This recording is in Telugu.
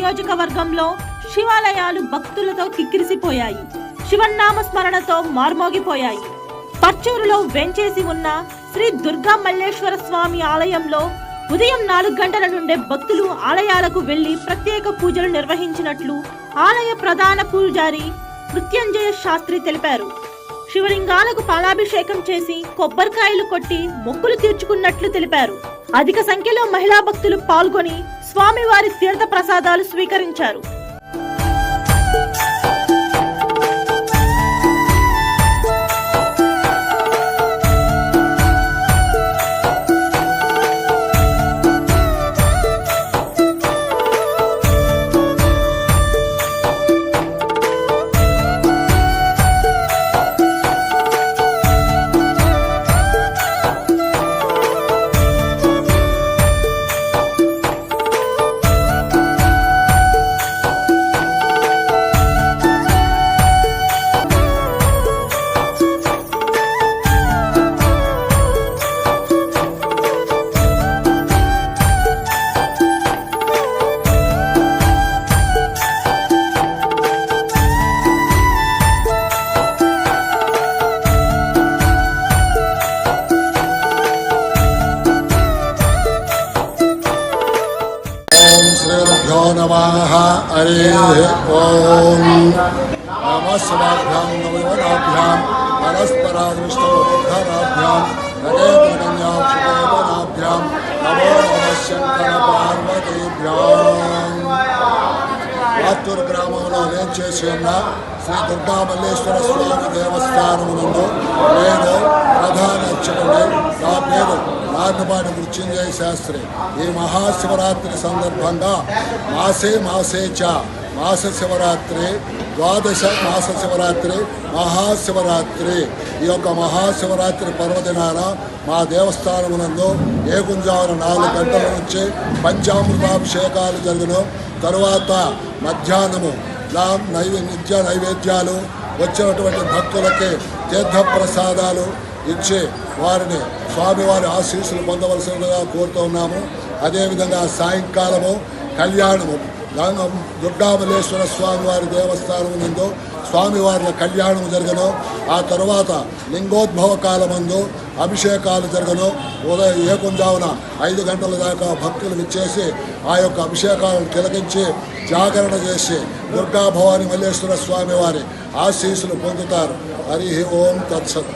నియోజకవర్గంలో శివాలయాలు భక్తులతో కిక్కిరిసిపోయాయి. శివనామ స్మరణతో మార్మోగిపోయాయి. పర్చూరులో వెంచేసి ఉన్న శ్రీ దుర్గా మల్లేశ్వర స్వామి ఆలయంలో ఉదయం 4 గంటల నుండే భక్తులు ఆలయాలకు వెళ్లి ప్రత్యేక పూజలు నిర్వహించినట్లు ఆలయ ప్రధాన పూజారి మృత్యుంజయ శాస్త్రి తెలిపారు. శివలింగాలకు పాలాభిషేకం చేసి కొబ్బరికాయలు కొట్టి మొక్కులు తీర్చుకున్నట్లు తెలిపారు. అధిక సంఖ్యలో మహిళా భక్తులు పాల్గొని స్వామివారి తీర్థ ప్రసాదాలు స్వీకరించారు. श्रीभ्यो नमः हरिः ओम नमः शिवाभ्यां नवयवनाभ्यां परस्परादृष्टोद्धराभ्यां नगेन्द्रकन्यां शुभयवनाभ्यां नमो नमः शंकर पार्वतीभ्यां ఆత్తూరు గ్రామంలో వేంచేసి ఉన్న శ్రీ దుర్గా మల్లేశ్వర స్వామి దేవస్థానమునందు నేను ప్రధాన అర్చకుడిని. నా పేరు నాగపాటి మృత్యుంజయ శాస్త్రి. ఈ మహాశివరాత్రి సందర్భంగా మాస శివరాత్రి, ద్వాదశ మాస శివరాత్రి, మహాశివరాత్రి. ఈ యొక్క మహాశివరాత్రి పర్వదినాన మా దేవస్థానమునందు ఏగుంజామున 4 గంటల నుంచి పంచామృతాభిషేకాలు జరుగును. తరువాత మధ్యాహ్నము నిత్య నైవేద్యాలు, వచ్చినటువంటి భక్తులకి తీర్థ ప్రసాదాలు ఇచ్చి వారిని స్వామివారి ఆశీస్సులు పొందవలసిందిగా కోరుతున్నాము. అదేవిధంగా సాయంకాలము కళ్యాణము దుర్గామల్లేశ్వర స్వామివారి దేవస్థానం నందు స్వామివారి కళ్యాణం జరగను. ఆ తరువాత లింగోద్భవ కాలమందు అభిషేకాలు జరగను. ఉదయం ఏకుంజామున 5 గంటల దాకా భక్తులు విచ్చేసి ఆ యొక్క అభిషేకాలను తిలకించి జాగరణ చేసి దుర్గా భవాని మల్లేశ్వర స్వామివారి ఆశీస్సులు పొందుతారు. హరి ఓం తత్సత్.